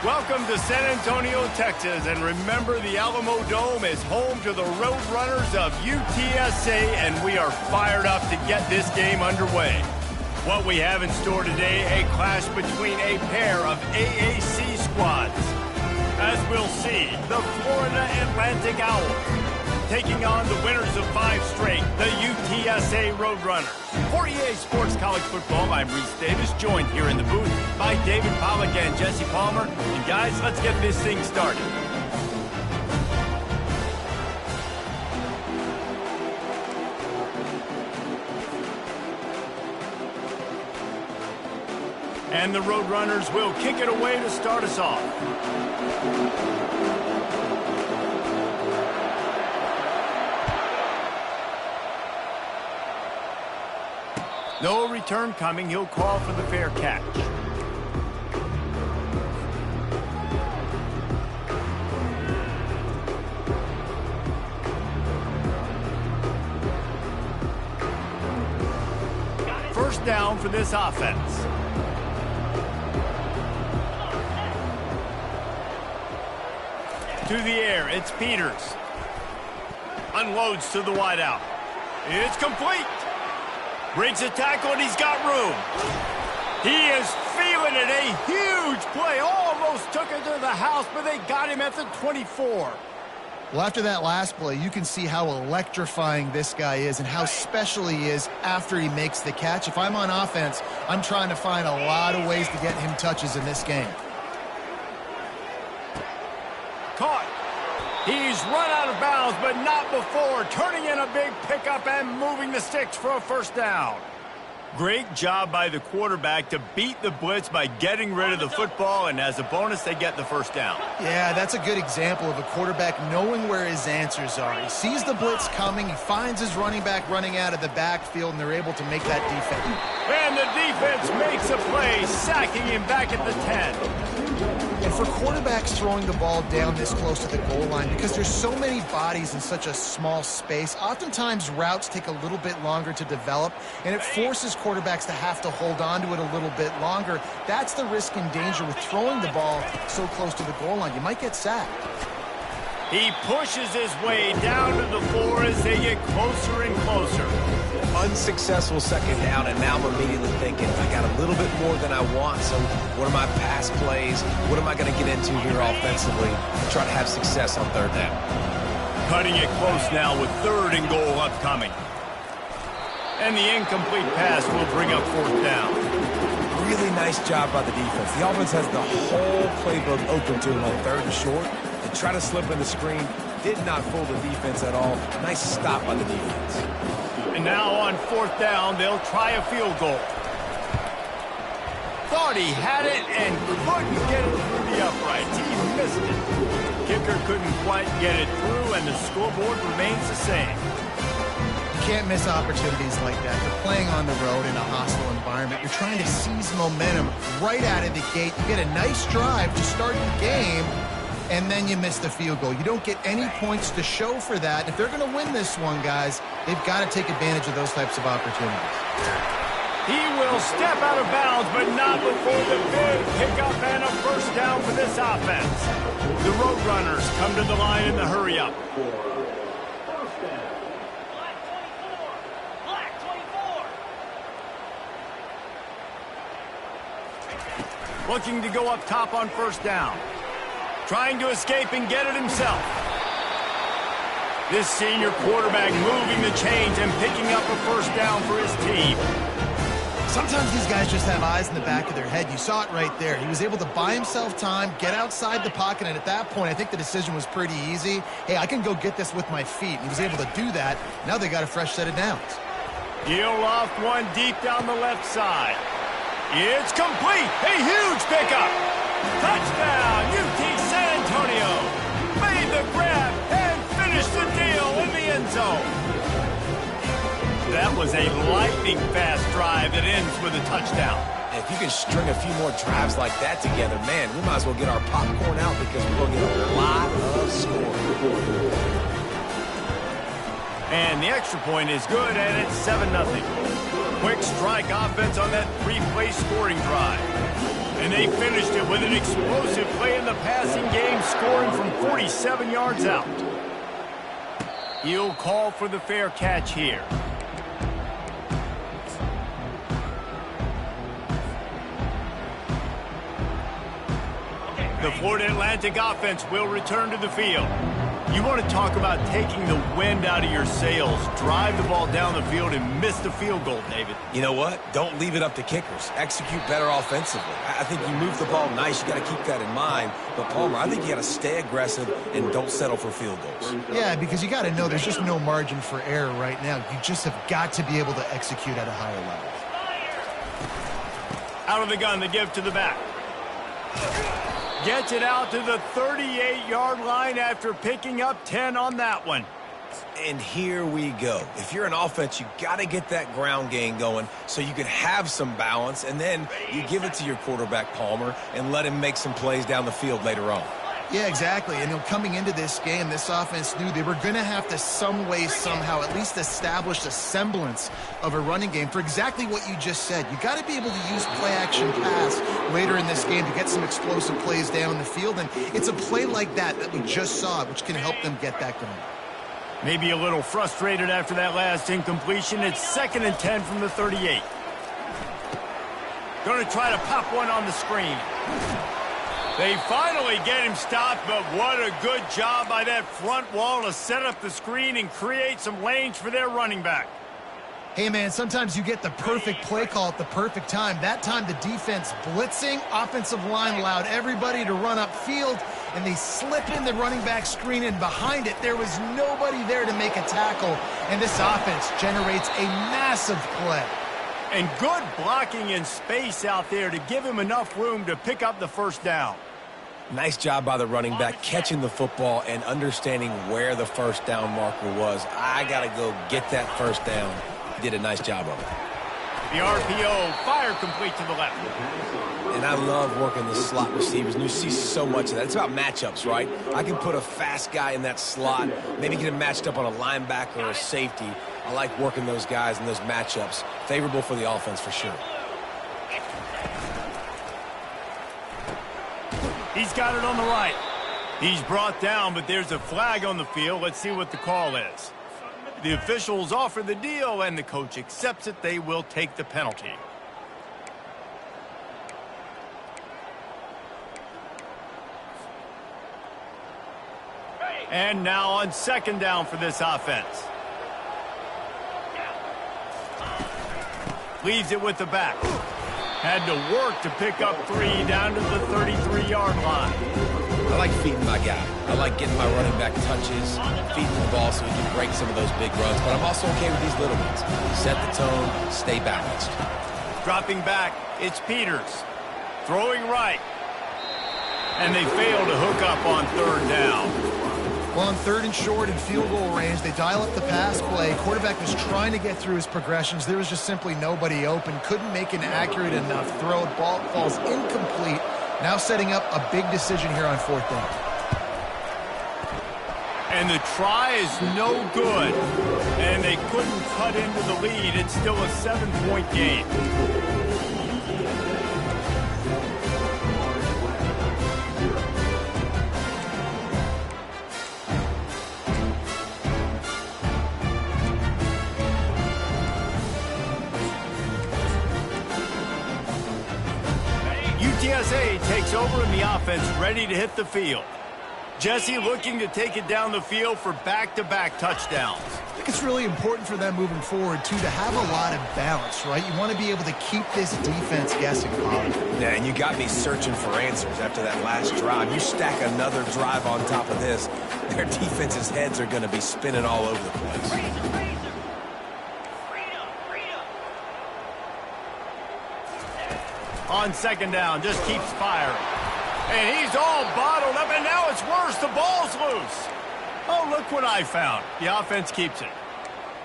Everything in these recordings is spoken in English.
Welcome to San Antonio, Texas, and remember the Alamo Dome is home to the Roadrunners of UTSA, and we are fired up to get this game underway. What we have in store today, a clash between a pair of AAC squads. As we'll see, the Florida Atlantic Owls taking on the winners of 5 straight, the UTSA Roadrunners. For EA Sports College Football, I'm Reese Davis, joined here in the booth by David Pollack and Jesse Palmer. And guys, let's get this thing started. And the Roadrunners will kick it away to start us off. No return coming. He'll call for the fair catch. First down for this offense. To the air, it's Peters. Unloads to the wideout. It's complete. Breaks a tackle, and he's got room. He is feeling it. A huge play. Almost took it to the house, but they got him at the 24. Well, after that last play, you can see how electrifying this guy is and how special he is after he makes the catch. If I'm on offense, I'm trying to find a lot of ways to get him touches in this game. Caught. He's run out of bounds, but not before. Turning in a big pickup and moving the sticks for a first down. Great job by the quarterback to beat the blitz by getting rid of the football, and as a bonus, they get the first down. Yeah, that's a good example of a quarterback knowing where his answers are. He sees the blitz coming, he finds his running back running out of the backfield, and they're able to make that defense. And the defense makes a play, sacking him back at the 10. And for quarterbacks throwing the ball down this close to the goal line, because there's so many bodies in such a small space, oftentimes routes take a little bit longer to develop, and it forces quarterbacks to have to hold on to it a little bit longer. That's the risk and danger with throwing the ball so close to the goal line. You might get sacked. He pushes his way down to the floor as they get closer and closer. Unsuccessful second down, and now I'm immediately thinking, I got a little bit more than I want, so what are my pass plays? What am I going to get into here offensively to try to have success on third down? Cutting it close now with 3rd and goal upcoming. And the incomplete pass will bring up 4th down. Really nice job by the defense. The offense has the whole playbook open to him on 3rd and short. They try to slip in the screen. Did not fool the defense at all. Nice stop by the defense. And now on 4th down, they'll try a field goal. Thought he had it and couldn't get it through the uprights. He missed it. Kicker couldn't quite get it through, and the scoreboard remains the same. You can't miss opportunities like that. You're playing on the road in a hostile environment. You're trying to seize momentum right out of the gate. You get a nice drive to start the game, and then you miss the field goal. You don't get any points to show for that. If they're going to win this one, guys, they've got to take advantage of those types of opportunities. He will step out of bounds, but not before the big pickup and a first down for this offense. The Roadrunners come to the line in the hurry-up. Looking to go up top on first down. Trying to escape and get it himself. This senior quarterback moving the chains and picking up a first down for his team. Sometimes these guys just have eyes in the back of their head. You saw it right there. He was able to buy himself time, get outside the pocket, and at that point, I think the decision was pretty easy. Hey, I can go get this with my feet. He was able to do that. Now they got a fresh set of downs. He'll loft one deep down the left side. It's complete. A huge pickup. Touchdown, UT San Antonio. Made the grab and finished the deal in the end zone. That was a lightning-fast drive that ends with a touchdown. If you can string a few more drives like that together, man, we might as well get our popcorn out because we're going to get a lot of scoring. And the extra point is good, and it's 7-0. Quick strike offense on that 3-play scoring drive. And they finished it with an explosive play in the passing game, scoring from 47 yards out. He'll call for the fair catch here. The Florida Atlantic offense will return to the field. You want to talk about taking the wind out of your sails. Drive the ball down the field and miss the field goal, David. You know what? Don't leave it up to kickers. Execute better offensively. I think you move the ball nice. You got to keep that in mind. But, Palmer, I think you got to stay aggressive and don't settle for field goals. Yeah, because you got to know there's just no margin for error right now. You just have got to be able to execute at a higher level. Out of the gun, the give to the back. Gets it out to the 38-yard line after picking up 10 on that one. And here we go. If you're an offense, you got to get that ground game going so you can have some balance, and then you give it to your quarterback, Palmer, and let him make some plays down the field later on. Yeah, exactly. And coming into this game, this offense knew they were going to have to some way, somehow, at least establish a semblance of a running game for exactly what you just said. You got to be able to use play-action pass later in this game to get some explosive plays down the field. And it's a play like that we just saw, which can help them get that going. Maybe a little frustrated after that last incompletion. It's 2nd and 10 from the 38. Going to try to pop one on the screen. They finally get him stopped, but what a good job by that front wall to set up the screen and create some lanes for their running back. Hey, man, sometimes you get the perfect play call at the perfect time. That time the defense blitzing, offensive line allowed everybody to run upfield, and they slip in the running back screen, and behind it there was nobody there to make a tackle, and this offense generates a massive play. And good blocking in space out there to give him enough room to pick up the first down. Nice job by the running back catching the football and understanding where the first down marker was. I got to go get that first down. He did a nice job of it. The RPO, fire complete to the left. And I love working the slot receivers, and you see so much of that. It's about matchups, right? I can put a fast guy in that slot, maybe get him matched up on a linebacker or a safety. I like working those guys in those matchups. Favorable for the offense for sure. He's got it on the right. He's brought down, but there's a flag on the field. Let's see what the call is. The officials offer the deal, and the coach accepts it. They will take the penalty. And now on 2nd down for this offense. Leaves it with the back. Had to work to pick up 3 down to the 33-yard line. I like feeding my guy. I like getting my running back touches, feeding the ball so he can break some of those big runs. But I'm also okay with these little ones. Set the tone, stay balanced. Dropping back, it's Peters. Throwing right. And they fail to hook up on 3rd down. Well, on 3rd and short and field goal range, they dial up the pass play. Quarterback was trying to get through his progressions. There was just simply nobody open. Couldn't make an accurate enough throw. Ball falls incomplete. Now setting up a big decision here on 4th down. And the try is no good. And they couldn't cut into the lead. It's still a 7-point game. UTSA takes over in the offense, ready to hit the field. Jesse looking to take it down the field for back-to-back touchdowns. I think it's really important for them moving forward, too, to have a lot of balance, right? You want to be able to keep this defense guessing, Colin. Yeah, and you got me searching for answers after that last drive. You stack another drive on top of this, their defense's heads are going to be spinning all over the place. On 2nd down, just keeps firing. And he's all bottled up, and now it's worse. The ball's loose. Oh, look what I found. The offense keeps it.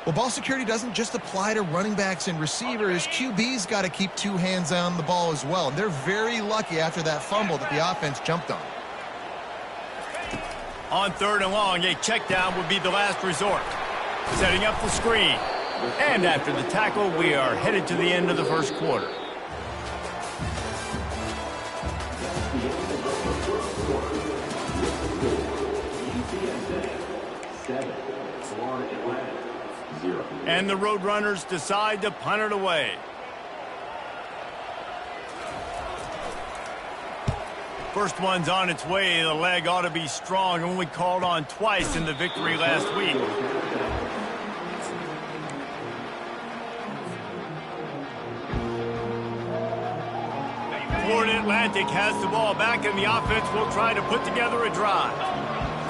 Well, ball security doesn't just apply to running backs and receivers. QB's got to keep 2 hands on the ball as well. And they're very lucky after that fumble that the offense jumped on. On 3rd and long, a check down would be the last resort. Setting up the screen. And after the tackle, we are headed to the end of the 1st quarter. And the Roadrunners decide to punt it away. First one's on its way. The leg ought to be strong. Only called on twice in the victory last week. Florida Atlantic has the ball back, and the offense will try to put together a drive.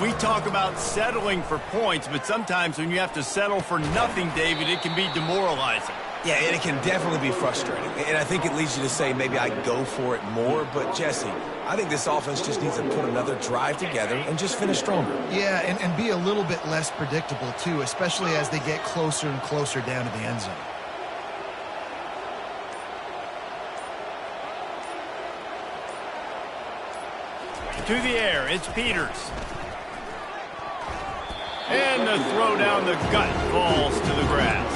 We talk about settling for points, but sometimes when you have to settle for nothing, David, it can be demoralizing. Yeah, and it can definitely be frustrating. And I think it leads you to say maybe I go for it more. But, Jesse, I think this offense just needs to put another drive together and just finish stronger. Yeah, and be a little bit less predictable, too, especially as they get closer and closer down to the end zone. To the air, it's Peters. And the throw down the gut falls to the grass.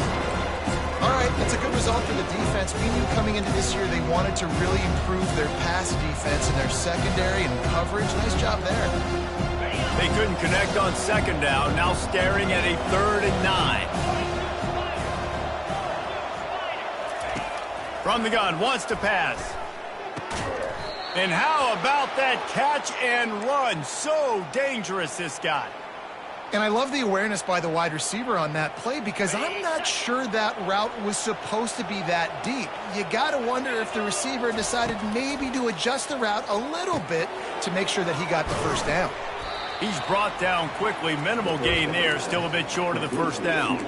All right, that's a good result for the defense. We knew coming into this year they wanted to really improve their pass defense and their secondary and coverage. Nice job there. They couldn't connect on second down, now staring at a 3rd and 9. From the gun, wants to pass. And how about that catch and run? So dangerous, this guy. And I love the awareness by the wide receiver on that play because I'm not sure that route was supposed to be that deep. You got to wonder if the receiver decided maybe to adjust the route a little bit to make sure that he got the first down. He's brought down quickly. Minimal gain there, still a bit short of the first down.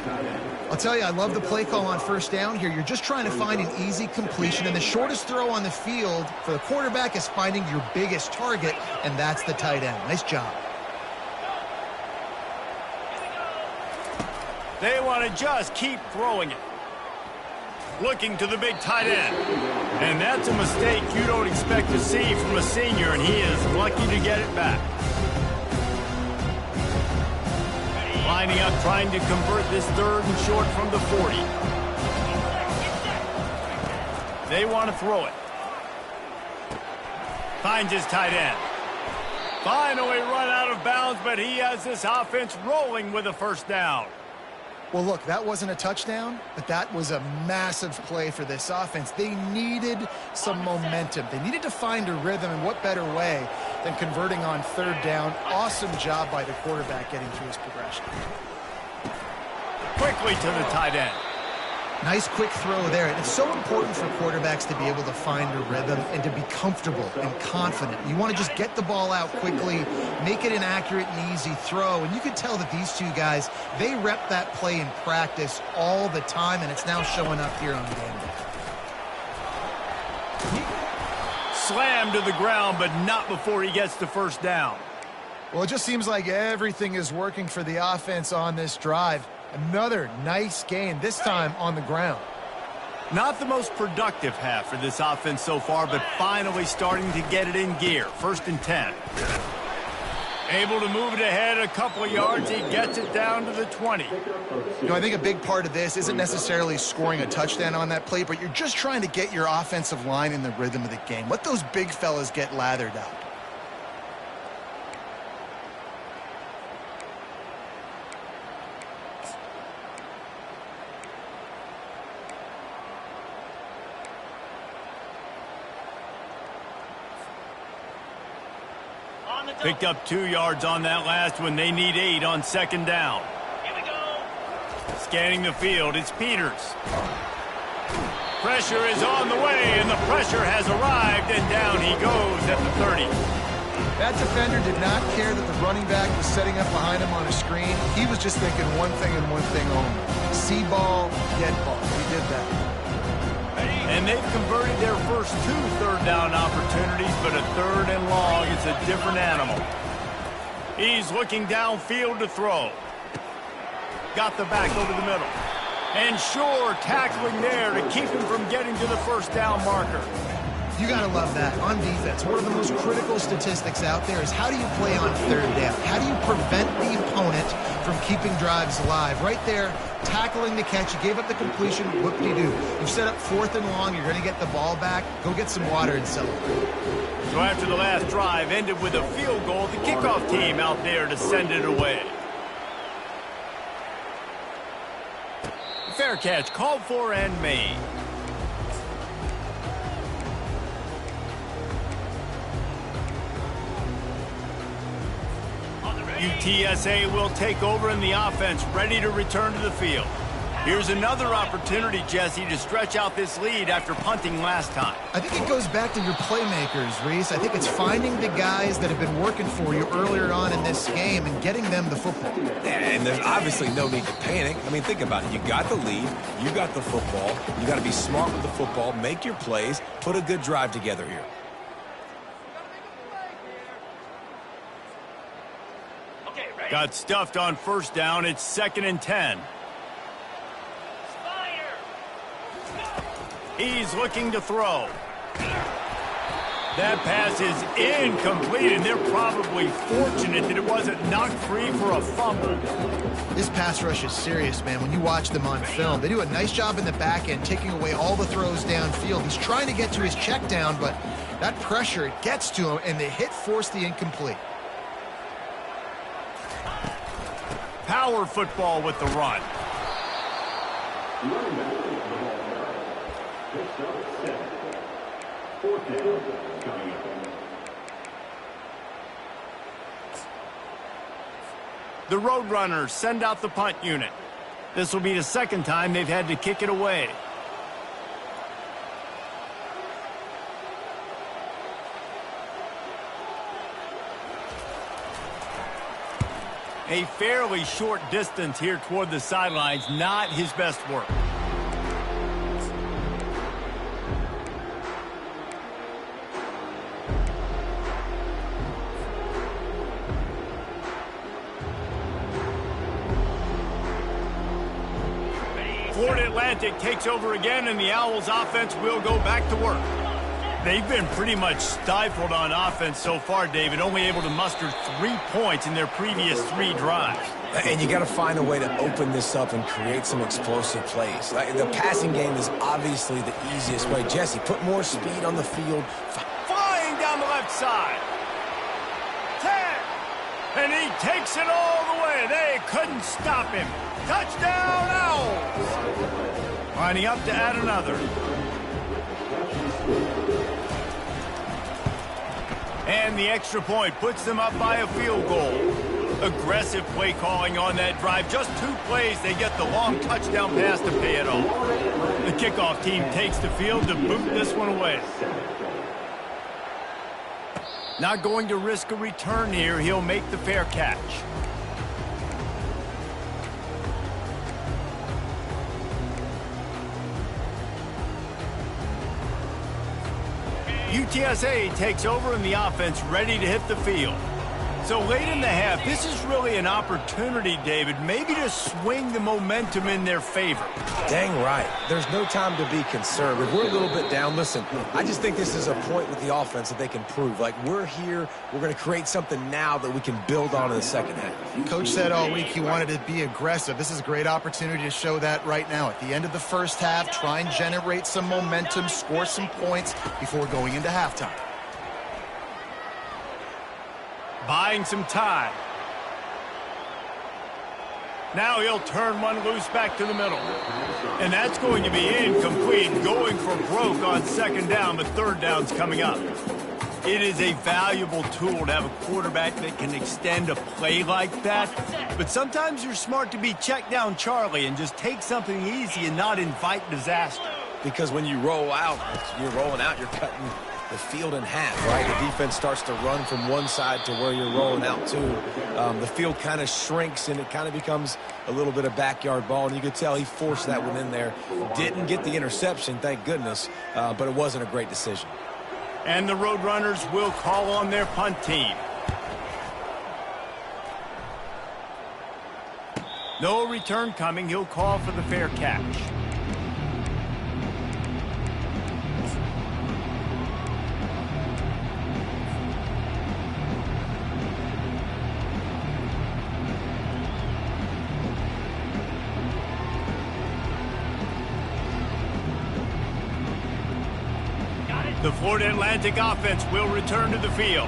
I'll tell you, I love the play call on first down here. You're just trying to find an easy completion, and the shortest throw on the field for the quarterback is finding your biggest target, and that's the tight end. Nice job. They want to just keep throwing it. Looking to the big tight end. And that's a mistake you don't expect to see from a senior, and he is lucky to get it back. Lining up, trying to convert this 3rd and short from the 40. They want to throw it. Finds his tight end. Finally run out of bounds, but he has this offense rolling with a first down. Well, look, that wasn't a touchdown, but that was a massive play for this offense. They needed some momentum. They needed to find a rhythm, and what better way than converting on 3rd down. Awesome job by the quarterback getting through his progression. Quickly to the tight end. Nice quick throw there. And it's so important for quarterbacks to be able to find a rhythm and to be comfortable and confident. You want to just get the ball out quickly, make it an accurate and easy throw. And you can tell that these two guys, they rep that play in practice all the time, and it's now showing up here on game day. Slammed to the ground, but not before he gets the first down. Well, it just seems like everything is working for the offense on this drive. Another nice gain, this time on the ground. Not the most productive half for this offense so far, but finally starting to get it in gear. 1st and 10. Able to move it ahead a couple of yards. He gets it down to the 20. You know, I think a big part of this isn't necessarily scoring a touchdown on that play, but you're just trying to get your offensive line in the rhythm of the game. Let those big fellas get lathered up. Picked up 2 yards on that last one. They need 8 on 2nd down. Here we go. Scanning the field, it's Peters. Pressure is on the way, and the pressure has arrived, and down he goes at the 30. That defender did not care that the running back was setting up behind him on a screen. He was just thinking one thing and one thing only. See ball, get ball. He did that. And they've converted their first 2 third down opportunities, but a 3rd and long, it's a different animal. He's looking downfield to throw. Got the back over the middle. And sure, tackling there to keep him from getting to the first down marker. You got to love that. On defense, one of the most critical statistics out there is how do you play on third down? How do you prevent the opponent from keeping drives alive? Right there, tackling the catch. You gave up the completion. What do you do? You've set up 4th and long. You're going to get the ball back. Go get some water and celebrate. So after the last drive ended with a field goal, the kickoff team out there to send it away. Fair catch called for and made. UTSA will take over in the offense, ready to return to the field. Here's another opportunity, Jesse, to stretch out this lead after punting last time. I think it goes back to your playmakers, Reese. I think it's finding the guys that have been working for you earlier on in this game and getting them the football. And there's obviously no need to panic. I mean, think about it. You got the lead. You got the football. You got to be smart with the football, make your plays, put a good drive together here. Got stuffed on first down. It's 2nd and 10. He's looking to throw. That pass is incomplete, and they're probably fortunate that it wasn't knocked free for a fumble. This pass rush is serious, man. When you watch them on film, they do a nice job in the back end, taking away all the throws downfield. He's trying to get to his check down, but that pressure, it gets to him, and the hit forced the incomplete. Power football with the run. The Roadrunners send out the punt unit. This will be the 2nd time they've had to kick it away. A fairly short distance here toward the sidelines, not his best work. Florida Atlantic takes over again, and the Owls offense will go back to work. They've been pretty much stifled on offense so far, David, only able to muster 3 points in their previous 3 drives. And you got to find a way to open this up and create some explosive plays. The passing game is obviously the easiest way. Jesse, put more speed on the field. Flying down the left side. 10. And he takes it all the way. They couldn't stop him. Touchdown, Owls. Lining up to add another. And the extra point puts them up by a field goal. Aggressive play calling on that drive. Just 2 plays, they get the long touchdown pass to pay it off. The kickoff team takes the field to boot this one away. Not going to risk a return here. He'll make the fair catch. UTSA takes over in the offense, ready to hit the field. So late in the half, this is really an opportunity, David, maybe to swing the momentum in their favor. Dang right. There's no time to be concerned. If we're a little bit down, listen, I just think this is a point with the offense that they can prove. Like, we're here, we're going to create something now that we can build on in the second half. Coach said all week he wanted to be aggressive. This is a great opportunity to show that right now. At the end of the first half, try and generate some momentum, score some points before going into halftime. Buying some time. Now he'll turn one loose back to the middle. And that's going to be incomplete, going for broke on 2nd down, but 3rd down's coming up. It is a valuable tool to have a quarterback that can extend a play like that. But sometimes you're smart to be check down Charlie and just take something easy and not invite disaster. Because when you roll out, you're rolling out, you're cutting the field in half, right? The defense starts to run from one side to where you're rolling out to. The field kind of shrinks, and it kind of becomes a little bit of backyard ball, and you could tell he forced that one in there. Didn't get the interception, thank goodness, but it wasn't a great decision. And the Roadrunners will call on their punt team. No return coming. He'll call for the fair catch. The Florida Atlantic offense will return to the field.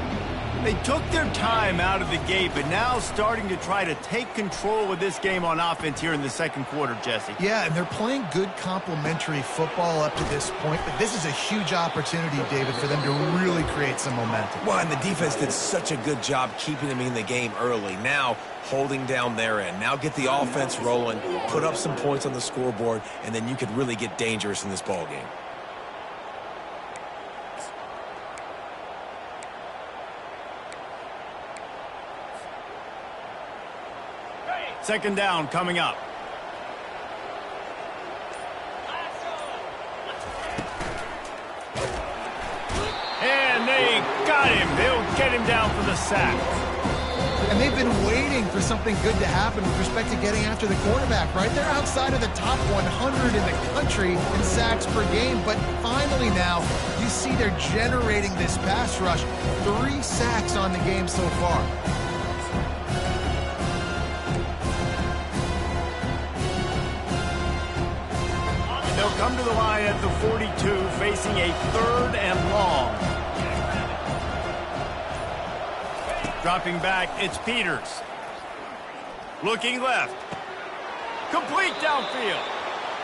They took their time out of the gate, but now starting to try to take control of this game on offense here in the second quarter, Jesse. Yeah, and they're playing good complementary football up to this point, but this is a huge opportunity, David, for them to really create some momentum. Well, and the defense did such a good job keeping them in the game early. Now, holding down their end. Now get the offense rolling, put up some points on the scoreboard, and then you could really get dangerous in this ball game. Second down coming up. And they got him. They'll get him down for the sack. And they've been waiting for something good to happen with respect to getting after the quarterback, right? They're outside of the top 100 in the country in sacks per game, but finally now you see they're generating this pass rush. 3 sacks on the game so far. They'll come to the line at the 42, facing a 3rd and long. Dropping back, it's Peters. Looking left. Complete downfield.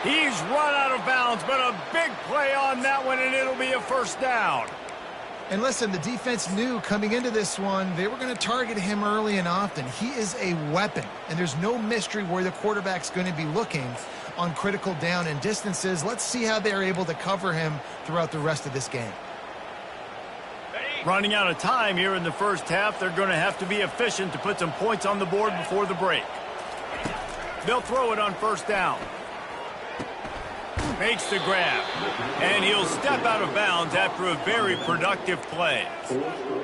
He's run out of bounds, but a big play on that one, and it'll be a first down. And listen, the defense knew coming into this one, they were going to target him early and often. He is a weapon, and there's no mystery where the quarterback's going to be looking on critical down and distances. Let's see how they're able to cover him throughout the rest of this game. Running out of time here in the first half, they're going to have to be efficient to put some points on the board before the break. They'll throw it on first down. Makes the grab, and he'll step out of bounds after a very productive play.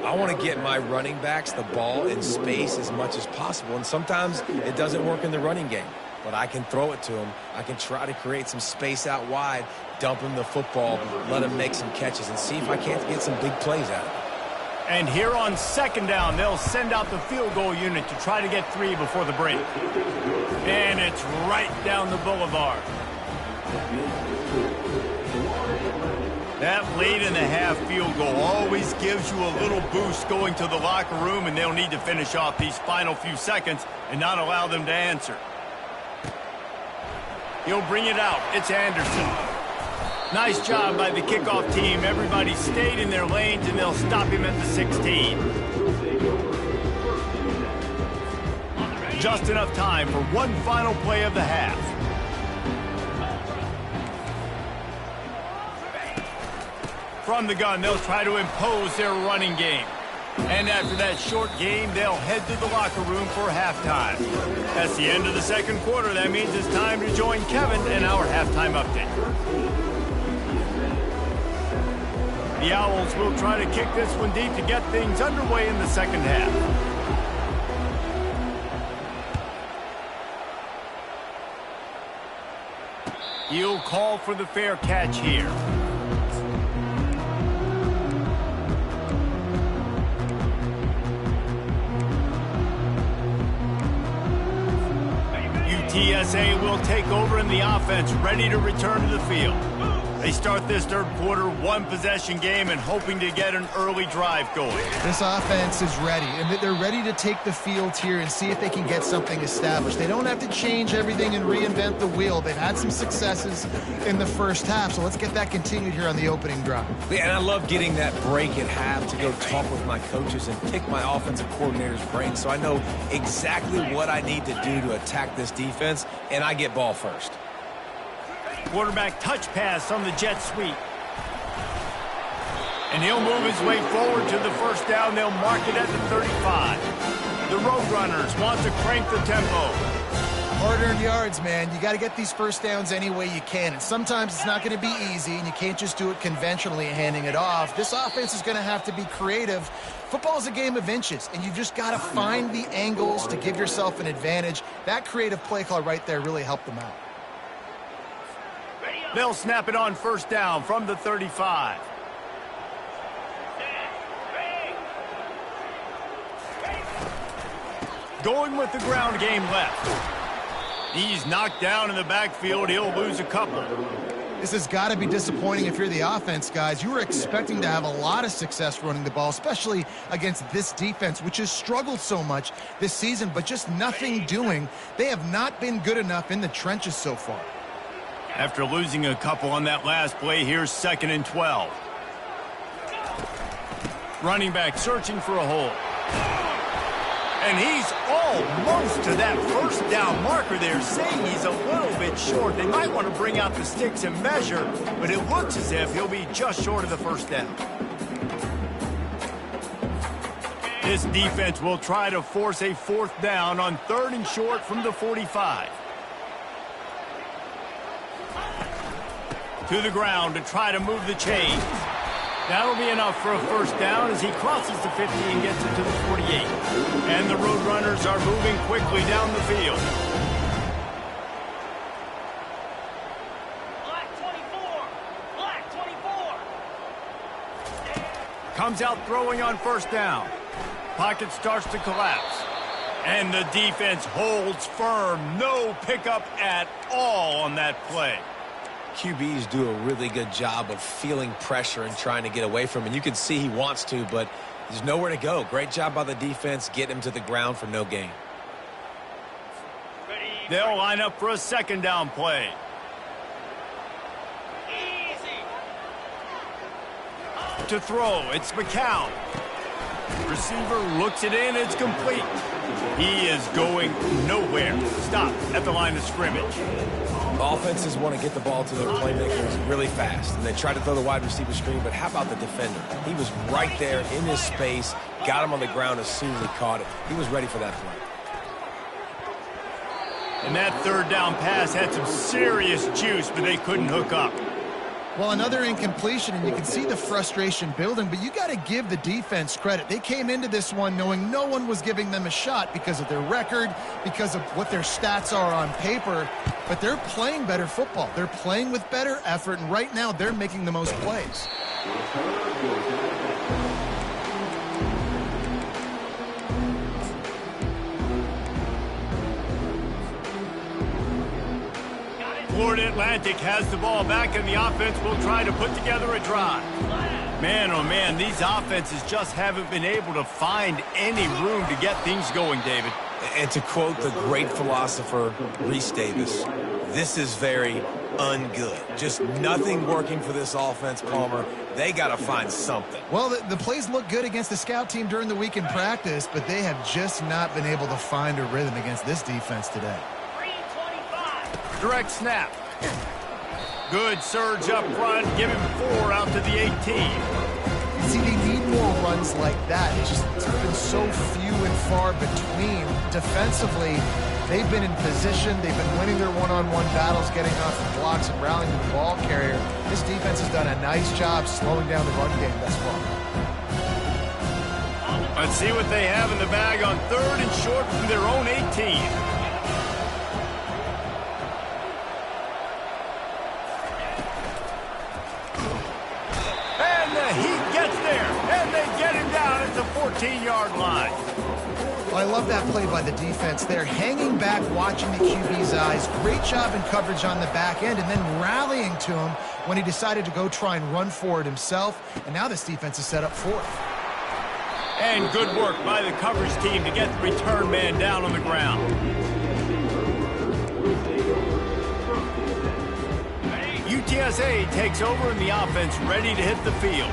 I want to get my running backs the ball in space as much as possible, and sometimes it doesn't work in the running game. But I can throw it to him. I can try to create some space out wide, dump him the football, let him make some catches, and see if I can't get some big plays out of it. And here on second down, they'll send out the field goal unit to try to get 3 before the break. And it's right down the boulevard. That late in the half field goal always gives you a little boost going to the locker room, and they'll need to finish off these final few seconds and not allow them to answer. He'll bring it out. It's Anderson. Nice job by the kickoff team. Everybody stayed in their lanes, and they'll stop him at the 16. Just enough time for one final play of the half. From the gun, they'll try to impose their running game. And after that short game, they'll head to the locker room for halftime. That's the end of the second quarter. That means it's time to join Kevin in our halftime update. The Owls will try to kick this one deep to get things underway in the second half. He'll call for the fair catch here. TSA will take over in the offense, ready to return to the field. They start this third quarter one-possession game and hoping to get an early drive going. This offense is ready, and they're ready to take the field here and see if they can get something established. They don't have to change everything and reinvent the wheel. They've had some successes in the first half, so let's get that continued here on the opening drive. Yeah, and I love getting that break at half to go talk with my coaches and pick my offensive coordinator's brain so I know exactly what I need to do to attack this defense, and I get ball first. Quarterback touch pass on the jet sweep. And he'll move his way forward to the first down. They'll mark it at the 35. The Roadrunners want to crank the tempo. Hard-earned yards, man. You got to get these first downs any way you can. And sometimes it's not going to be easy, and you can't just do it conventionally handing it off. This offense is going to have to be creative. Football is a game of inches, and you've just got to find the angles to give yourself an advantage. That creative play call right there really helped them out. They'll snap it on first down from the 35. Going with the ground game left. He's knocked down in the backfield. He'll lose a couple. This has got to be disappointing if you're the offense, guys. You were expecting to have a lot of success running the ball, especially against this defense, which has struggled so much this season, but just nothing doing. They have not been good enough in the trenches so far. After losing a couple on that last play, here's 2nd and 12. Running back searching for a hole. And he's almost to that first down marker there, saying he's a little bit short. They might want to bring out the sticks and measure, but it looks as if he'll be just short of the first down. This defense will try to force a 4th down on 3rd and short from the 45. To the ground to try to move the chains. That'll be enough for a first down as he crosses the 50 and gets it to the 48. And the Roadrunners are moving quickly down the field. Black 24! Black 24! Comes out throwing on first down. Pocket starts to collapse. And the defense holds firm. No pickup at all on that play. QBs do a really good job of feeling pressure and trying to get away from him. And you can see he wants to, but there's nowhere to go. Great job by the defense, getting him to the ground for no gain. They'll line up for a 2nd down play. Easy! To throw, it's McCown. Receiver looks it in, it's complete. He is going nowhere. Stop at the line of scrimmage. Offenses want to get the ball to their playmakers really fast, and they try to throw the wide receiver screen, but how about the defender? He was right there in his space, got him on the ground as soon as he caught it. He was ready for that play. And that 3rd down pass had some serious juice, but they couldn't hook up. Well, another incompletion, and you can see the frustration building, but you got to give the defense credit. They came into this one knowing no one was giving them a shot because of their record, because of what their stats are on paper, but they're playing better football. They're playing with better effort, and right now they're making the most plays. Florida Atlantic has the ball back, and the offense will try to put together a drive. Man, oh man, these offenses just haven't been able to find any room to get things going, David. And to quote the great philosopher Reese Davis, this is very ungood. Just nothing working for this offense, Palmer. They got to find something. Well, the plays look good against the scout team during the week in practice, but they have just not been able to find a rhythm against this defense today. Direct snap. Good surge up front. Give him 4 out to the 18. See, they need more runs like that. It's been so few and far between. Defensively, they've been in position. They've been winning their one-on-one battles, getting off the blocks and rallying to the ball carrier. This defense has done a nice job slowing down the run game thus far. Let's see what they have in the bag on 3rd and short from their own 18. He gets there, and they get him down at the 14-yard line. Well, I love that play by the defense there. Hanging back, watching the QB's eyes. Great job in coverage on the back end, and then rallying to him when he decided to go try and run for it himself. And now this defense is set up 4th. And good work by the coverage team to get the return man down on the ground. UTSA takes over and the offense ready to hit the field.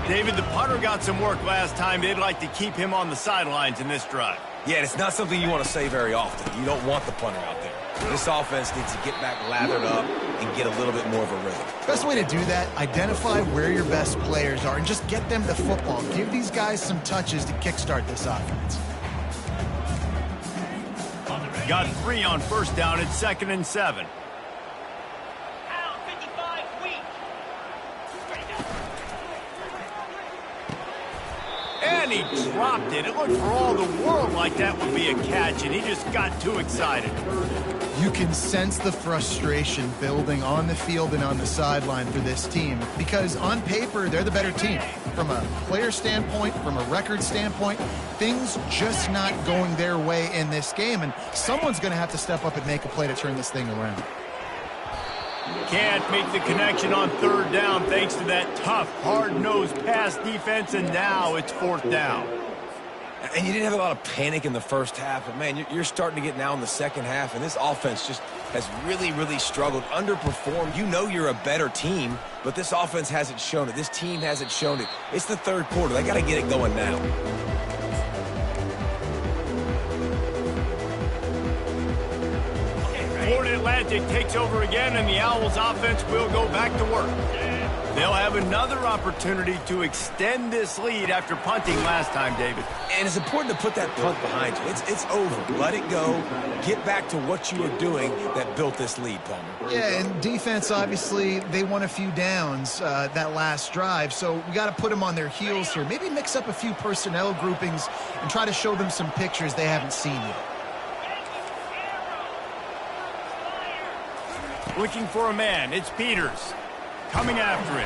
David, the punter got some work last time. They'd like to keep him on the sidelines in this drive. Yeah, it's not something you want to say very often. You don't want the punter out there. This offense needs to get back lathered up and get a little bit more of a rhythm. Best way to do that, identify where your best players are and just get them the football. Give these guys some touches to kickstart this offense. Got 3 on first down at 2nd and 7. And he dropped it. It looked for all the world like that would be a catch, and he just got too excited. You can sense the frustration building on the field and on the sideline for this team because on paper, they're the better team. From a player standpoint, from a record standpoint, things just not going their way in this game, and someone's going to have to step up and make a play to turn this thing around. Can't make the connection on third down thanks to that tough, hard-nosed pass defense, and now it's fourth down. And you didn't have a lot of panic in the first half, but, man, you're starting to get now in the second half, and this offense just has really, really struggled, underperformed. You know you're a better team, but this offense hasn't shown it. This team hasn't shown it. It's the third quarter. They got to get it going now. Florida Atlantic takes over again, and the Owls offense will go back to work. They'll have another opportunity to extend this lead after punting last time, David. And it's important to put that punt behind you. It's over. Let it go. Get back to what you were doing that built this lead, Palmer. Yeah, and defense, obviously, they won a few downs that last drive, so we got to put them on their heels here. Maybe mix up a few personnel groupings and try to show them some pictures they haven't seen yet. Looking for a man. It's Peters. Coming after it.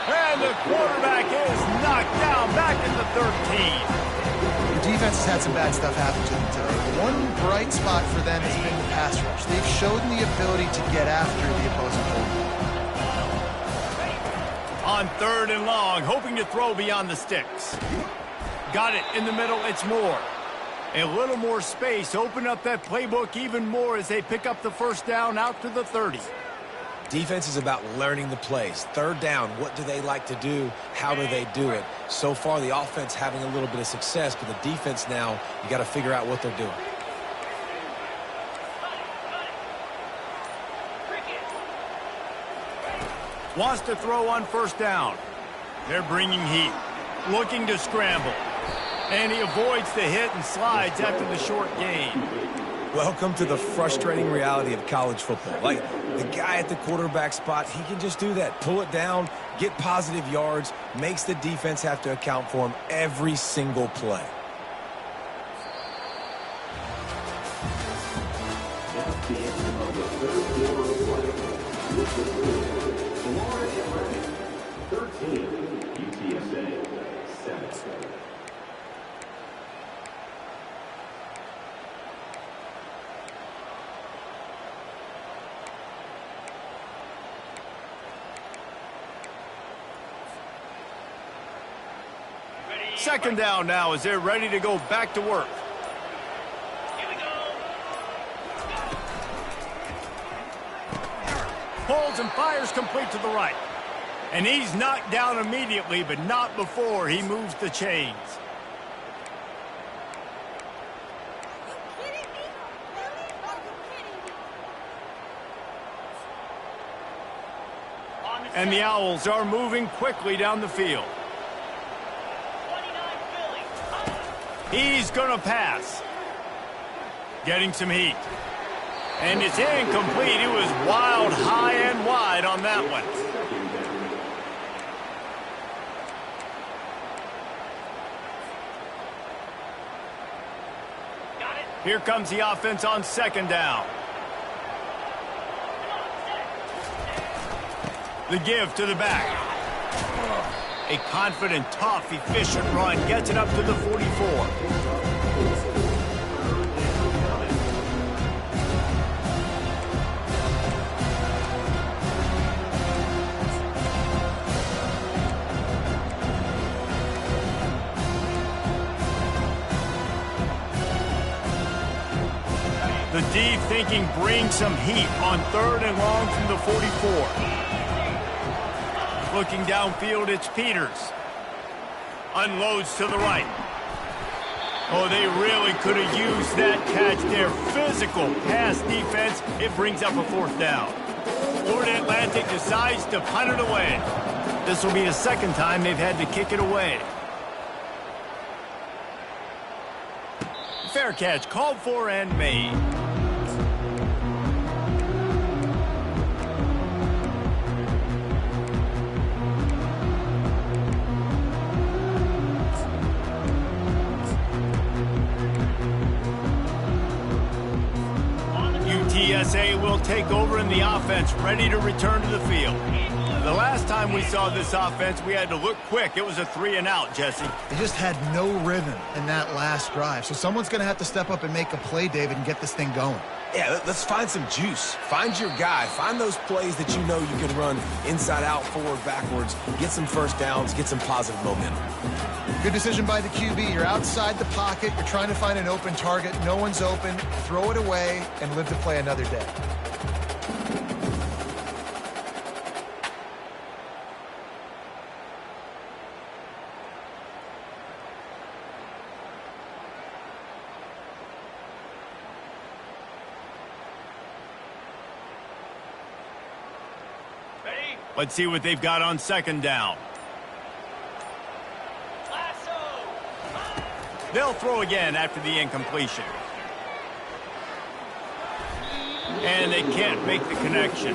And the quarterback is knocked down back at the 13. The defense has had some bad stuff happen to them today. One bright spot for them has been the pass rush. They've shown the ability to get after the opposing quarterback. On third and long, hoping to throw beyond the sticks. Got it in the middle. It's Moore. A little more space. Open up that playbook even more as they pick up the first down out to the 30. Defense is about learning the plays. Third down, what do they like to do? How do they do it? So far, the offense having a little bit of success, but the defense now, you got to figure out what they're doing. Wants to throw on first down. They're bringing heat. Looking to scramble. And he avoids the hit and slides after the short gain. Welcome to the frustrating reality of college football. Like, the guy at the quarterback spot, he can just do that. Pull it down, get positive yards, makes the defense have to account for him every single play. Second down now as they're ready to go back to work. Here we go. Pulls and fires complete to the right. And he's knocked down immediately, but not before he moves the chains. And the Owls are moving quickly down the field. He's going to pass. Getting some heat. And it's incomplete. It was wild, high and wide on that one. Got it. Here comes the offense on second down. The give to the back. A confident, tough, efficient run gets it up to the 44. The D thinking bring some heat on third and long from the 44. Looking downfield, it's Peters. Unloads to the right. Oh, they really could have used that catch there. Physical pass defense. It brings up a fourth down. Florida Atlantic decides to punt it away. This will be the second time they've had to kick it away. Fair catch called for and made. UTSA will take over in the offense, ready to return to the field. The last time we saw this offense, we had to look quick. It was a 3-and-out, Jesse. They just had no rhythm in that last drive. So someone's going to have to step up and make a play, David, and get this thing going. Yeah, let's find some juice. Find your guy. Find those plays that you know you can run inside out, forward, backwards. Get some first downs. Get some positive momentum. Good decision by the QB. You're outside the pocket. You're trying to find an open target. No one's open. Throw it away and live to play another day. Let's see what they've got on second down. They'll throw again after the incompletion. And they can't make the connection.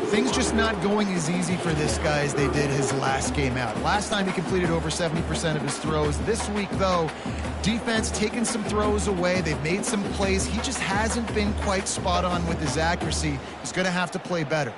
Things just not going as easy for this guy as they did his last game out. Last time he completed over 70% of his throws. This week, though, defense taking some throws away. They've made some plays. He just hasn't been quite spot on with his accuracy. He's going to have to play better.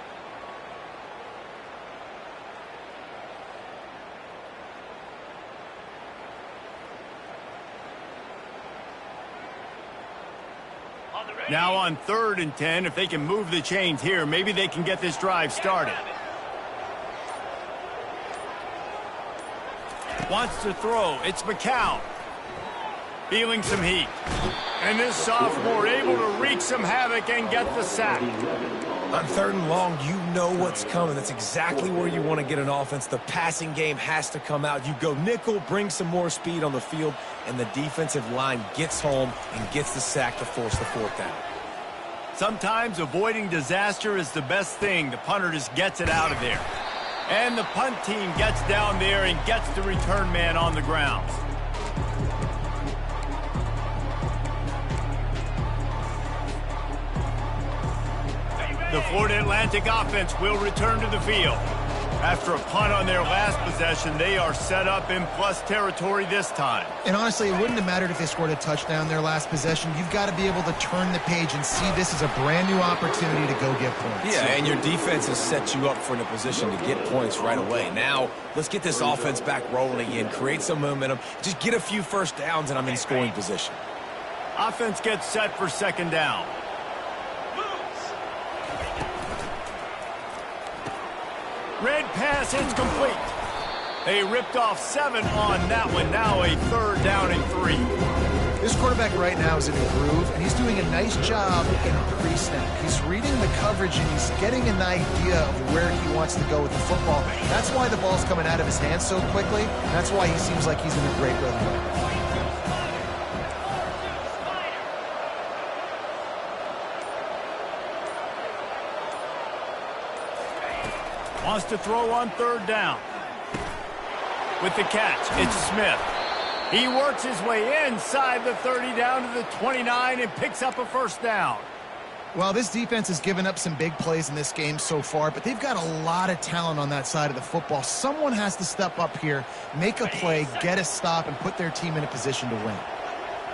Now on 3rd and 10, if they can move the chains here, maybe they can get this drive started. Wants to throw. It's McCown. Feeling some heat. And this sophomore able to wreak some havoc and get the sack. On 3rd and long, you know what's coming. That's exactly where you want to get an offense. The passing game has to come out. You go nickel, bring some more speed on the field, and the defensive line gets home and gets the sack to force the 4th down. Sometimes avoiding disaster is the best thing. The punter just gets it out of there. And the punt team gets down there and gets the return man on the ground. The Florida Atlantic offense will return to the field. After a punt on their last possession, they are set up in plus territory this time. And honestly, it wouldn't have mattered if they scored a touchdown their last possession. You've got to be able to turn the page and see this as a brand new opportunity to go get points. Yeah, and your defense has set you up for in a position to get points right away. Now, let's get this offense back rolling again, create some momentum, just get a few first downs, and I'm in scoring position. Offense gets set for 2nd down. Red pass, it's complete. They ripped off 7 on that one. Now a 3rd down and 3. This quarterback right now is in a groove, and he's doing a nice job in pre-snap. He's reading the coverage, and he's getting an idea of where he wants to go with the football. That's why the ball's coming out of his hands so quickly. That's why he seems like he's in a great rhythm right now. Wants to throw on 3rd down. With the catch, it's Smith. He works his way inside the 30 down to the 29 and picks up a 1st down. Well, this defense has given up some big plays in this game so far, but they've got a lot of talent on that side of the football. Someone has to step up here, make a play, get a stop, and put their team in a position to win.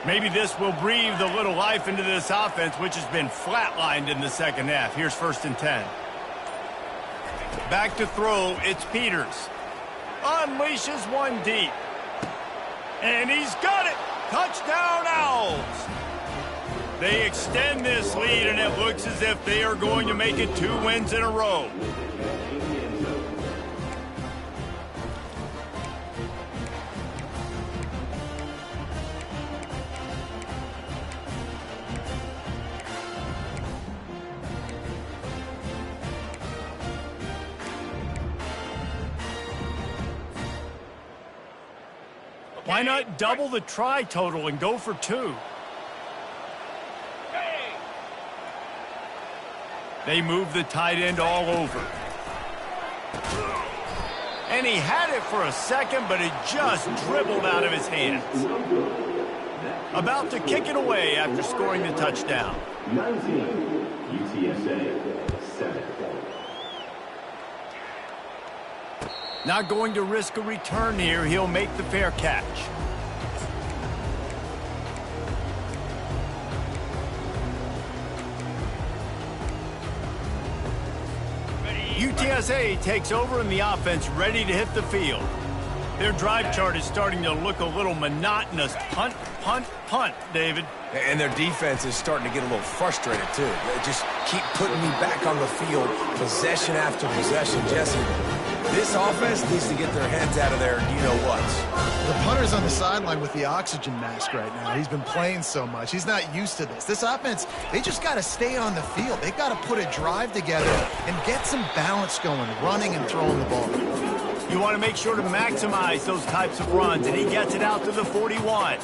Maybe this will breathe a little life into this offense, which has been flatlined in the 2nd half. Here's 1st and 10. Back to throw, it's Peters. Unleashes one deep. And he's got it! Touchdown Owls! They extend this lead, and it looks as if they are going to make it 2 wins in a row. Why not double the try total and go for 2? They move the tight end all over. And he had it for a second, but it just dribbled out of his hands. About to kick it away after scoring the touchdown. 19, UTSA, 7. Not going to risk a return here. He'll make the fair catch. UTSA takes over and the offense ready to hit the field. Their drive chart is starting to look a little monotonous. Punt, punt, punt, David. And their defense is starting to get a little frustrated, too. They just keep putting me back on the field, possession after possession. Jesse, this offense needs to get their heads out of there, you-know-whats. The punter's on the sideline with the oxygen mask right now. He's been playing so much. He's not used to this. This offense, they just got to stay on the field. They've got to put a drive together and get some balance going, running and throwing the ball. You want to make sure to maximize those types of runs, and he gets it out to the 41.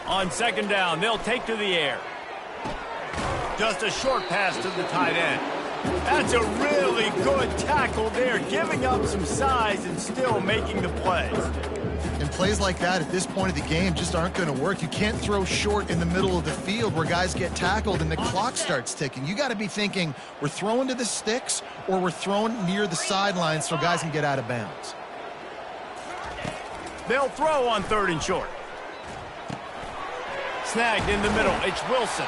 On second down, they'll take to the air. Just a short pass to the tight end. That's a really good tackle there, giving up some size and still making the play. And plays like that at this point of the game just aren't going to work. You can't throw short in the middle of the field where guys get tackled and the clock starts ticking. You got to be thinking we're throwing to the sticks or we're throwing near the sidelines so guys can get out of bounds. They'll throw on third and short. Snagged in the middle. It's Wilson.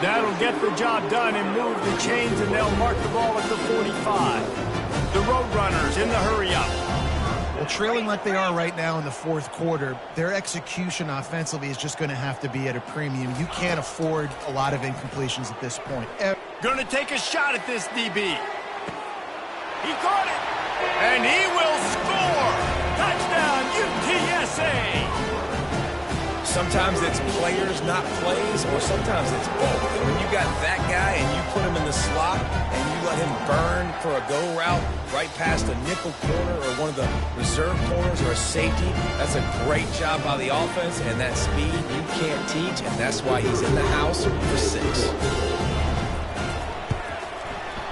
That'll get the job done and move the chains, and they'll mark the ball at the 45. The Roadrunners in the hurry-up. Well, trailing like they are right now in the fourth quarter, their execution offensively is just going to have to be at a premium. You can't afford a lot of incompletions at this point. Going to take a shot at this DB. He caught it, and he will score. Touchdown, UTSA. Sometimes it's players, not plays, or sometimes it's both. And when you got that guy and you put him in the slot and you let him burn for a go route right past a nickel corner or one of the reserve corners or a safety, that's a great job by the offense, and that speed you can't teach, and that's why he's in the house for 6.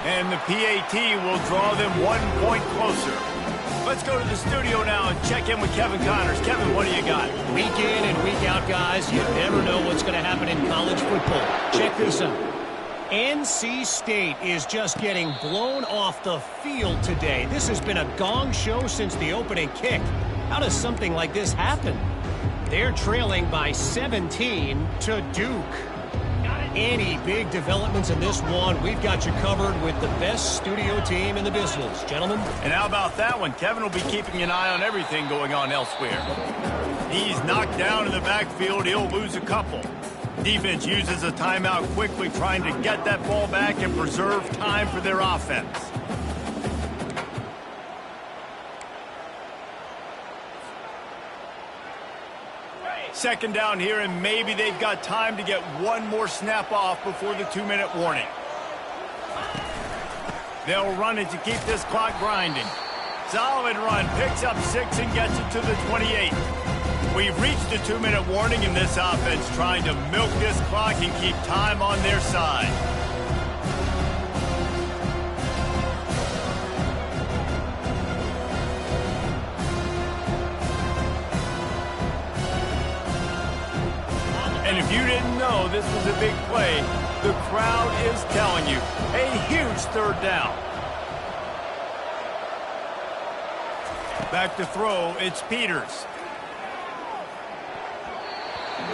And the PAT will draw them 1 point closer. Let's go to the studio now and check in with Kevin Connors. Kevin, what do you got? Week in and week out, guys, you never know what's going to happen in college football. Check this out. NC State is just getting blown off the field today. This has been a gong show since the opening kick. How does something like this happen? They're trailing by 17 to Duke. Any big developments in this one, we've got you covered with the best studio team in the business. Gentlemen. And how about that one? Kevin will be keeping an eye on everything going on elsewhere. He's knocked down in the backfield. He'll lose a couple. Defense uses a timeout quickly, trying to get that ball back and preserve time for their offense. Second down here, and maybe they've got time to get one more snap off before the 2-minute warning. They'll run it to keep this clock grinding. Solid run, picks up 6 and gets it to the 28. We've reached the 2-minute warning, and this offense trying to milk this clock and keep time on their side. And if you didn't know this was a big play, the crowd is telling you. A huge third down. Back to throw, it's Peters.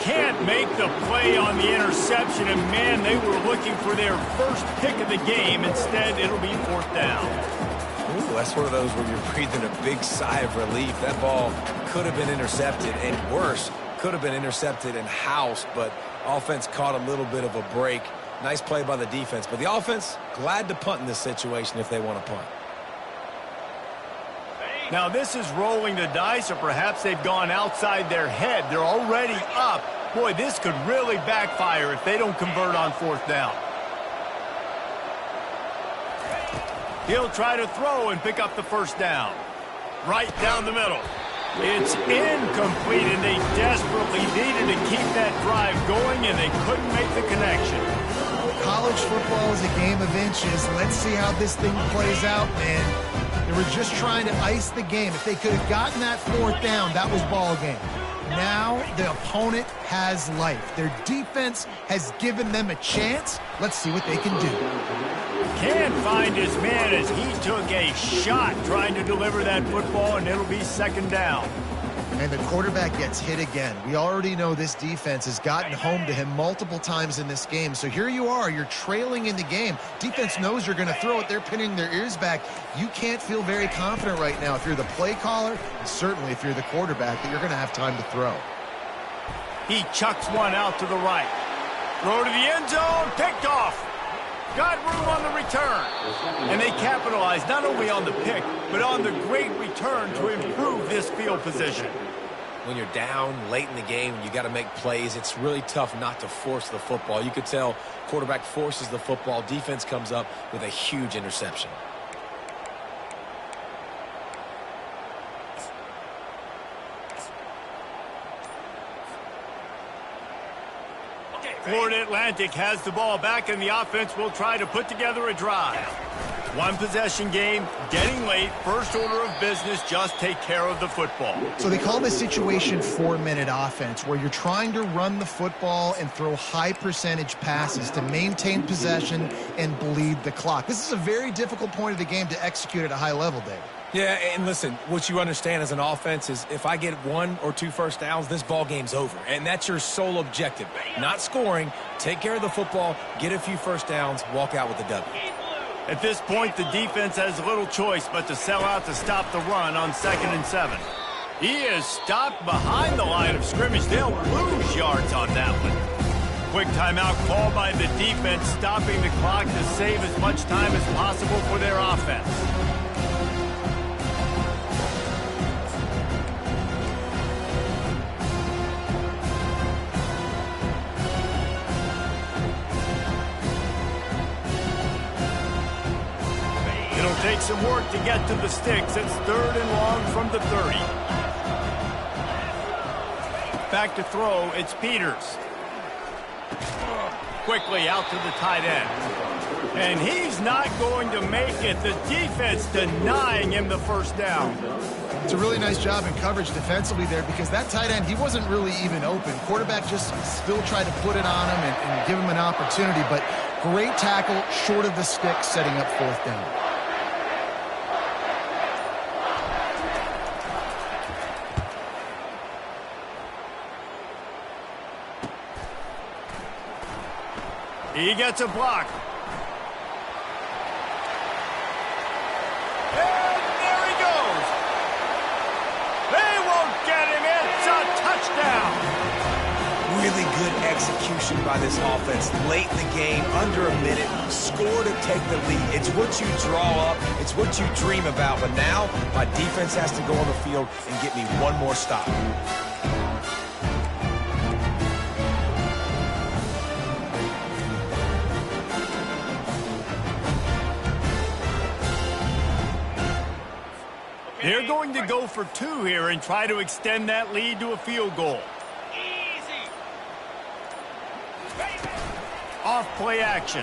Can't make the play on the interception, and man, they were looking for their first pick of the game. Instead, it'll be fourth down. Ooh, that's one of those where you're breathing a big sigh of relief. That ball could have been intercepted, and worse, could have been intercepted and housed, but offense caught a little bit of a break. Nice play by the defense, but the offense glad to punt in this situation if they want to punt. Now this is rolling the dice, or perhaps they've gone outside their head. They're already up. Boy, this could really backfire if they don't convert on fourth down. He'll try to throw and pick up the first down. Right down the middle. It's incomplete, and they desperately needed to keep that drive going, and they couldn't make the connection. College football is a game of inches. Let's see how this thing plays out, man. They were just trying to ice the game. If they could have gotten that fourth down, that was ball game. Now the opponent has life. Their defense has given them a chance. Let's see what they can do. Can't find his man as he took a shot trying to deliver that football, and it'll be second down. And the quarterback gets hit again. We already know this defense has gotten home to him multiple times in this game. So here you are, you're trailing in the game. Defense knows you're going to throw it. They're pinning their ears back. You can't feel very confident right now if you're the play caller, and certainly if you're the quarterback, that you're going to have time to throw. He chucks one out to the right. Throw to the end zone, picked off. Got room on the return. And they capitalize not only on the pick, but on the great return to improve this field position. When you're down late in the game, you got to make plays. It's really tough not to force the football. You could tell quarterback forces the football. Defense comes up with a huge interception. Florida Atlantic has the ball back, and the offense will try to put together a drive. One possession game, getting late, first order of business, just take care of the football. So they call this situation 4-minute offense, where you're trying to run the football and throw high percentage passes to maintain possession and bleed the clock. This is a very difficult point of the game to execute at a high level, David. Yeah, and listen, what you understand as an offense is if I get 1 or 2 first downs, this ball game's over. And that's your sole objective. Not scoring, take care of the football, get a few first downs, walk out with the W. At this point, the defense has little choice but to sell out to stop the run on 2nd and 7. He is stopped behind the line of scrimmage. They'll lose yards on that one. Quick timeout called by the defense, stopping the clock to save as much time as possible for their offense. It'll take some work to get to the sticks. It's 3rd and long from the 30. Back to throw, it's Peters. Quickly out to the tight end. And he's not going to make it. The defense denying him the first down. It's a really nice job in coverage defensively there, because that tight end, he wasn't really even open. Quarterback just still tried to put it on him and give him an opportunity, but great tackle short of the stick, setting up 4th down. He gets a block. And there he goes. They won't get him. It's a touchdown. Really good execution by this offense. Late in the game, under a minute, score to take the lead. It's what you draw up. It's what you dream about. But now, my defense has to go on the field and get me one more stop. They're going to go for 2 here and try to extend that lead to a field goal. Easy. Off play action.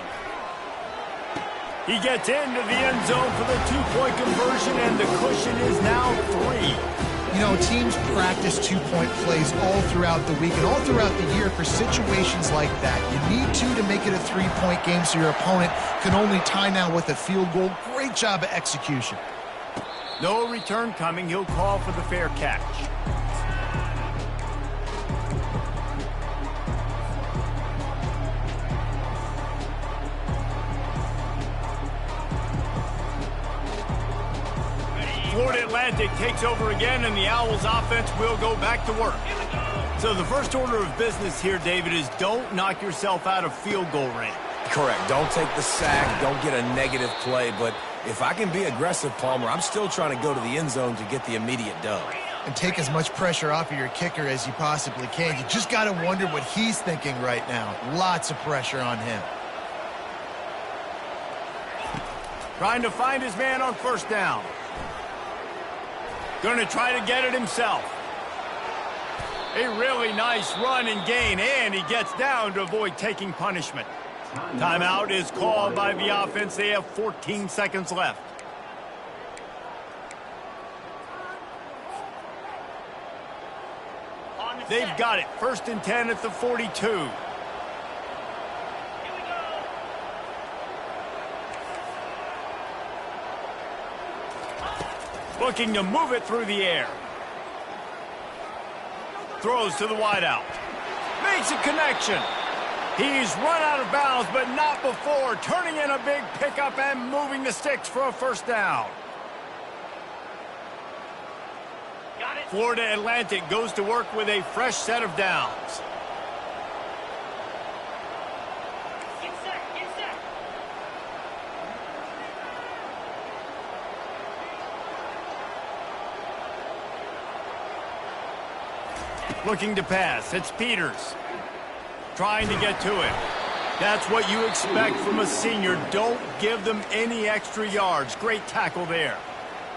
He gets into the end zone for the 2-point conversion, and the cushion is now 3. You know, teams practice 2-point plays all throughout the week and all throughout the year for situations like that. You need to make it a 3-point game so your opponent can only tie now with a field goal. Great job of execution. No return coming. He'll call for the fair catch. Florida Atlantic takes over again, and the Owls offense will go back to work. So the first order of business here, David, is don't knock yourself out of field goal range. Correct. Don't take the sack. Don't get a negative play. But if I can be aggressive, Palmer, I'm still trying to go to the end zone to get the immediate dub. And take as much pressure off of your kicker as you possibly can. You just got to wonder what he's thinking right now. Lots of pressure on him. Trying to find his man on 1st down. Going to try to get it himself. A really nice run and gain, and he gets down to avoid taking punishment. Timeout is called by the offense. They have 14 seconds left. They've got it. 1st and 10 at the 42. Looking to move it through the air. Throws to the wideout. Makes a connection. He's run out of bounds, but not before turning in a big pickup and moving the sticks for a first down. Got it. Florida Atlantic goes to work with a fresh set of downs. Get set. Get set. Looking to pass. It's Peters. Trying to get to him. That's what you expect from a senior. Don't give them any extra yards. Great tackle there.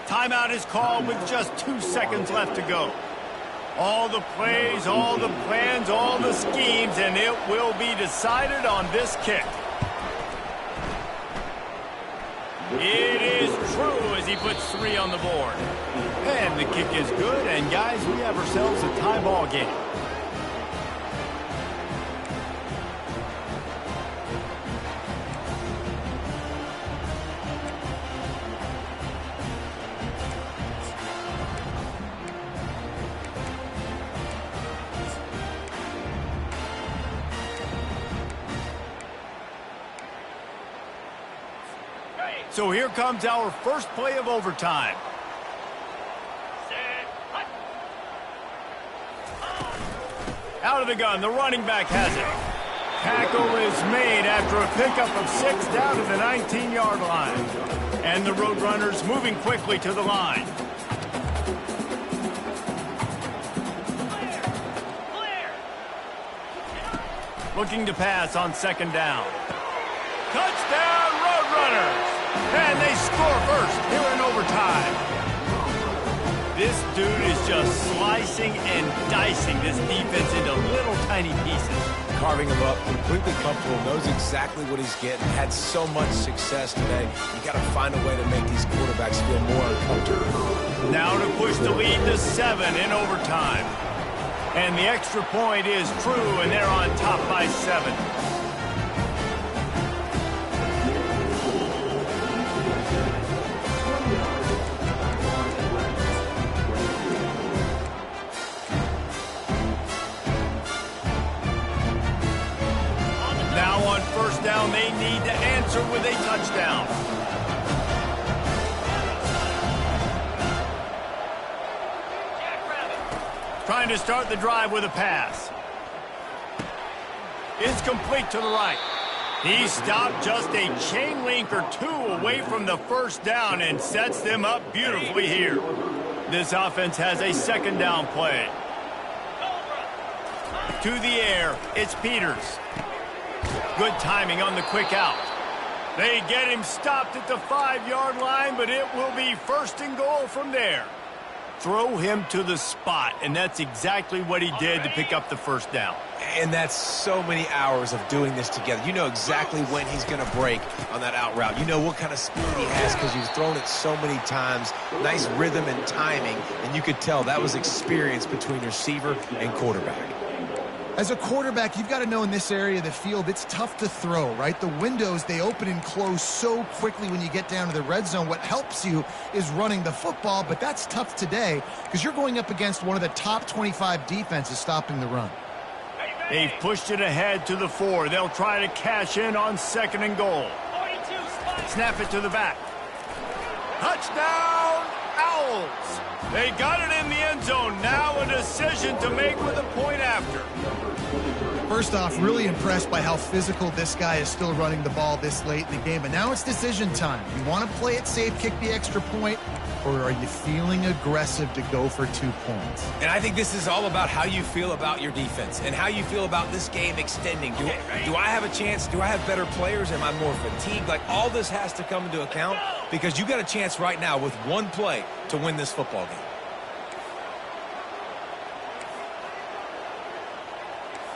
Timeout is called with just 2 seconds left to go. All the plays, all the plans, all the schemes, and it will be decided on this kick. It is true as he puts 3 on the board. And the kick is good, and guys, we have ourselves a tie ball game. So here comes our first play of overtime. Set. Hut. Out of the gun, the running back has it. Tackle is made after a pickup of 6 down to the 19-yard line. And the Roadrunners moving quickly to the line. Clear. Looking to pass on second down. Touchdown, Roadrunners! And they score first here in overtime. This dude is just slicing and dicing this defense into little tiny pieces. Carving him up, completely comfortable, knows exactly what he's getting, had so much success today. You got to find a way to make these quarterbacks feel more uncomfortable. Now to push the lead to 7 in overtime. And the extra point is true, and they're on top by 7. Now on first down, they need to answer with a touchdown. Trying to start the drive with a pass. It's complete to the right. He stopped just a chain link or 2 away from the first down and sets them up beautifully here. This offense has a second down play. To the air, it's Peters. Good timing on the quick out. They get him stopped at the 5-yard line, but it will be first and goal from there. Throw him to the spot, and that's exactly what he did to pick up the first down. And that's so many hours of doing this together. You know exactly when he's going to break on that out route. You know what kind of speed he has because you've thrown it so many times. Nice rhythm and timing, and you could tell that was experience between receiver and quarterback. As a quarterback, you've got to know in this area of the field, it's tough to throw, right? The windows, they open and close so quickly when you get down to the red zone. What helps you is running the football, but that's tough today because you're going up against one of the top 25 defenses stopping the run. They've pushed it ahead to the 4. They'll try to cash in on second and goal. 42, spike. Snap it to the back. Touchdown, Owls. They got it in the end zone. Now a decision to make with a point after. First off, really impressed by how physical this guy is still running the ball this late in the game. But now it's decision time. You want to play it safe, kick the extra point, or are you feeling aggressive to go for 2 points? And I think this is all about how you feel about your defense and how you feel about this game extending. Do I have a chance? Do I have better players? Am I more fatigued? Like, all this has to come into account because you got a chance right now with 1 play to win this football game.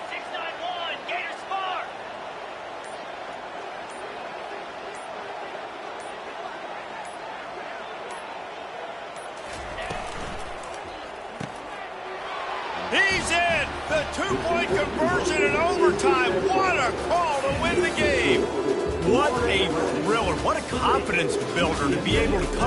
691, Gators far. He's in! The 2-point conversion in overtime. What a call to win the game. What a thriller. What a confidence builder to be able to come